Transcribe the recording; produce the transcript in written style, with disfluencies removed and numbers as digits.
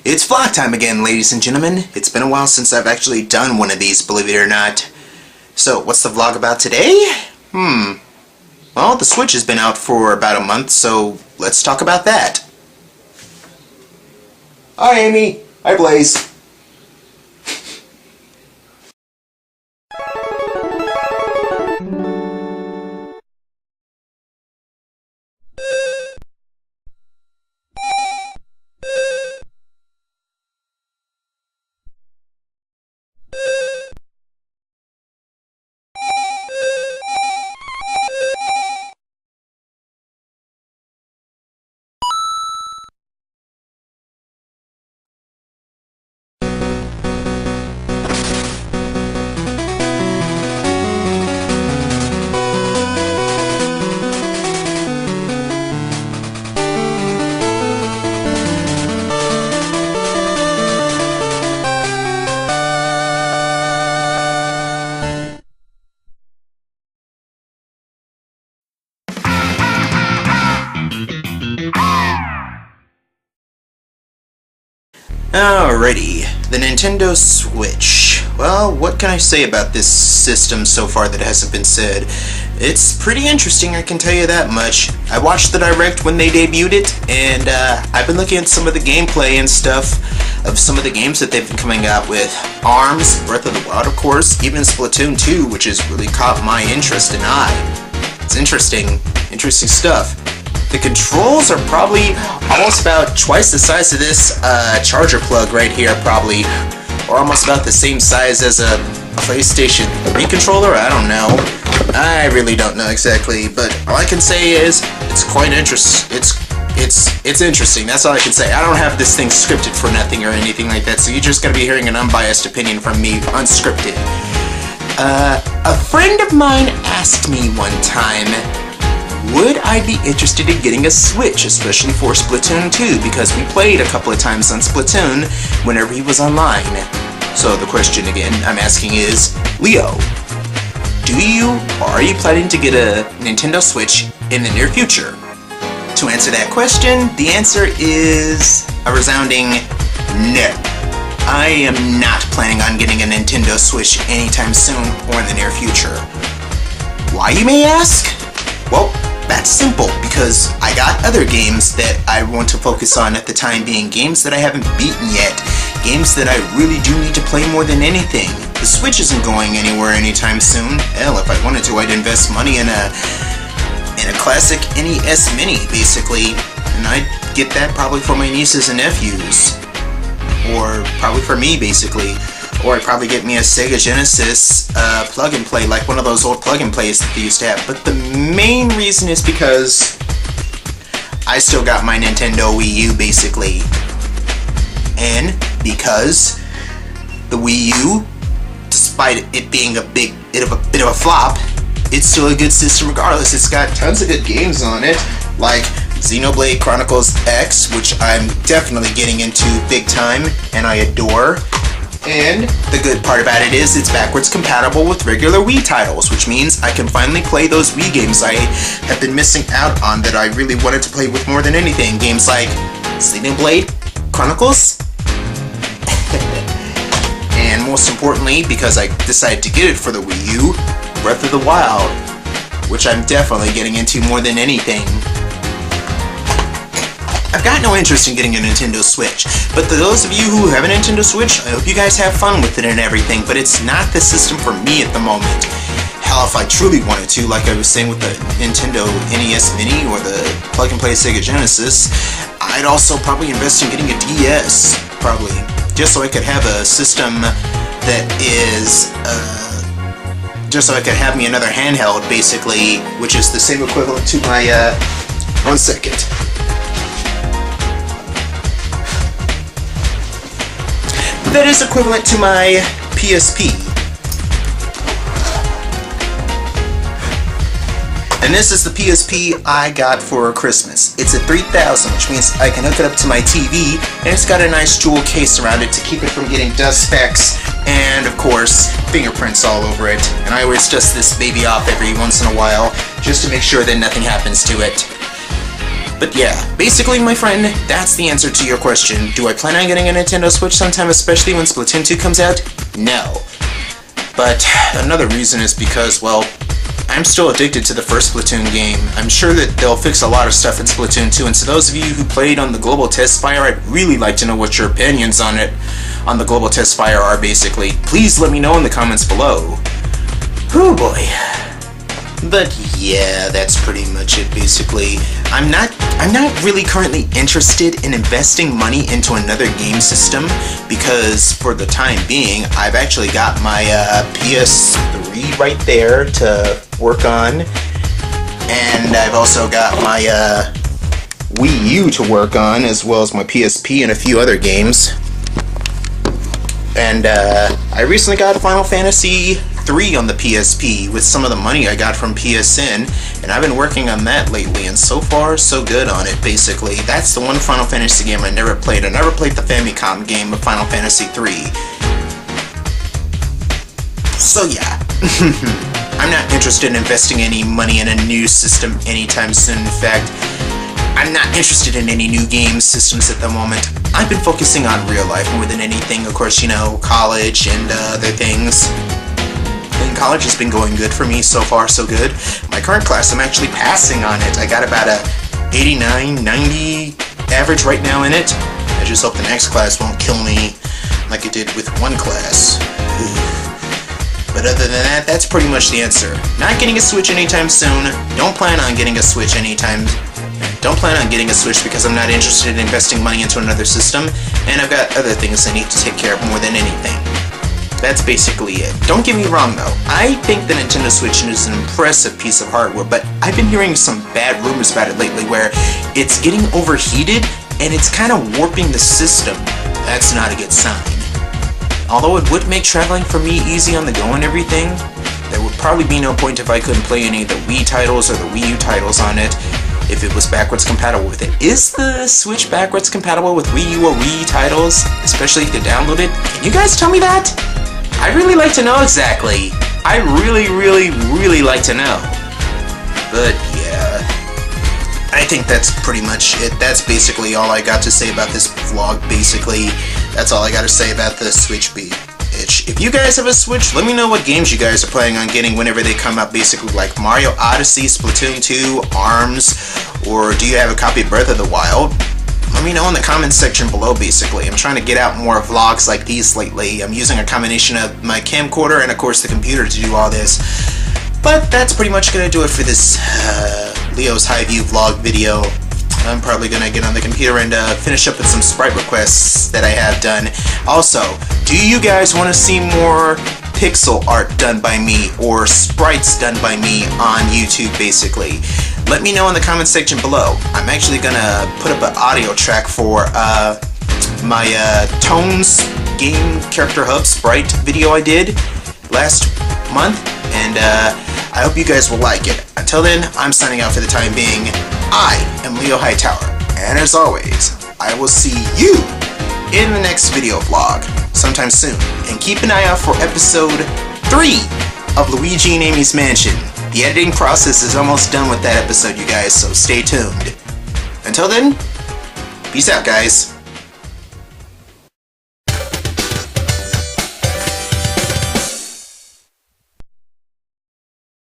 It's vlog time again, ladies and gentlemen. It's been a while since I've actually done one of these, believe it or not. So, what's the vlog about today? Well, the Switch has been out for about a month, so let's talk about that. Hi, Amy. Hi, Blaze. Alrighty, the Nintendo Switch. Well, what can I say about this system so far that hasn't been said? It's pretty interesting, I can tell you that much. I watched the Direct when they debuted it, and I've been looking at some of the gameplay and stuff of some of the games that they've been coming out with. ARMS, Breath of the Wild, of course, even Splatoon 2, which has really caught my interest and eye. It's interesting stuff. The controls are probably almost about twice the size of this charger plug right here, probably. Or almost about the same size as a PlayStation 3 controller? I don't know. I really don't know exactly, but all I can say is it's quite interesting. It's interesting. That's all I can say. I don't have this thing scripted for nothing or anything like that, so you're just gonna be hearing an unbiased opinion from me, unscripted. A friend of mine asked me one time, would I be interested in getting a Switch, especially for Splatoon 2, because we played a couple of times on Splatoon whenever he was online. So the question again I'm asking is, Leo, are you planning to get a Nintendo Switch in the near future? To answer that question, the answer is a resounding no. I am not planning on getting a Nintendo Switch anytime soon or in the near future. Why, you may ask? Well, that's simple, because I got other games that I want to focus on at the time being, games that I haven't beaten yet, games that I really do need to play more than anything. The Switch isn't going anywhere anytime soon. Hell, if I wanted to, I'd invest money in a classic NES Mini, basically, and I'd get that probably for my nieces and nephews, or probably for me, basically. Or I'd probably get me a Sega Genesis plug-and-play, like one of those old plug-and-plays that they used to have. But the main reason is because I still got my Nintendo Wii U, basically. And because the Wii U, despite it being a bit of a flop, it's still a good system regardless. It's got tons of good games on it, like Xenoblade Chronicles X, which I'm definitely getting into big time, and I adore. And the good part about it is it's backwards compatible with regular Wii titles, which means I can finally play those Wii games I have been missing out on that I really wanted to play with more than anything. Games like Xenoblade Chronicles, and most importantly, because I decided to get it for the Wii U, Breath of the Wild, which I'm definitely getting into more than anything. I've got no interest in getting a Nintendo Switch, but for those of you who have a Nintendo Switch, I hope you guys have fun with it and everything, but it's not the system for me at the moment. Hell, if I truly wanted to, like I was saying with the Nintendo NES Mini or the plug-and-play Sega Genesis, I'd also probably invest in getting a DS, probably, just so I could have a system that is, just so I could have me another handheld, basically, which is the same equivalent to my, 1 second. That is equivalent to my PSP. And this is the PSP I got for Christmas. It's a 3000, which means I can hook it up to my TV, and it's got a nice jewel case around it to keep it from getting dust specks, and of course, fingerprints all over it. And I always dust this baby off every once in a while, just to make sure that nothing happens to it. But yeah, basically, my friend, that's the answer to your question. Do I plan on getting a Nintendo Switch sometime, especially when Splatoon 2 comes out? No. But another reason is because, well, I'm still addicted to the first Splatoon game. I'm sure that they'll fix a lot of stuff in Splatoon 2, and to those of you who played on the Global Test Fire, I'd really like to know what your opinions on the Global Test Fire are, basically. Please let me know in the comments below. Oh boy. But yeah, that's pretty much it, basically. I'm not really currently interested in investing money into another game system, because for the time being, I've actually got my PS3 right there to work on, and I've also got my Wii U to work on, as well as my PSP and a few other games. And I recently got Final Fantasy 3 on the PSP with some of the money I got from PSN, and I've been working on that lately, and so far so good on it, basically. That's the one Final Fantasy game I never played. I never played the Famicom game of Final Fantasy 3. So yeah. I'm not interested in investing any money in a new system anytime soon. In fact, I'm not interested in any new game systems at the moment. I've been focusing on real life more than anything. Of course, you know, college and other things. And college has been going good for me so far, so good. My current class, I'm actually passing on it. I got about a 89, 90 average right now in it. I just hope the next class won't kill me like it did with one class. But other than that, that's pretty much the answer. Not getting a Switch anytime soon. Don't plan on getting a Switch anytime. Don't plan on getting a Switch because I'm not interested in investing money into another system, and I've got other things I need to take care of more than anything. That's basically it. Don't get me wrong though, I think the Nintendo Switch is an impressive piece of hardware, but I've been hearing some bad rumors about it lately where it's getting overheated and it's kind of warping the system. That's not a good sign. Although it would make traveling for me easy on the go and everything, there would probably be no point if I couldn't play any of the Wii titles or the Wii U titles on it if it was backwards compatible with it. Is the Switch backwards compatible with Wii U or Wii titles, especially if you download it? Can you guys tell me that? I'd really like to know exactly. I really like to know. But yeah, I think that's pretty much it. That's basically all I got to say about this vlog, basically. That's all I got to say about the Switch itch. If you guys have a Switch, let me know what games you guys are planning on getting whenever they come out, basically like Mario Odyssey, Splatoon 2, ARMS, or do you have a copy of Breath of the Wild? Let me know in the comments section below, basically. I'm trying to get out more vlogs like these lately. I'm using a combination of my camcorder and of course the computer to do all this. But that's pretty much going to do it for this Leo's High View vlog video. I'm probably going to get on the computer and finish up with some sprite requests that I have done. Also, do you guys want to see more pixel art done by me or sprites done by me on YouTube, basically? Let me know in the comment section below. I'm actually going to put up an audio track for my Tones Game Character Hub sprite video I did last month, and I hope you guys will like it. Until then, I'm signing out for the time being. I am LeoHightower, and as always, I will see you in the next video vlog sometime soon. And keep an eye out for episode 3 of Luigi and Amy's Mansion. The editing process is almost done with that episode, you guys, so stay tuned. Until then, peace out, guys.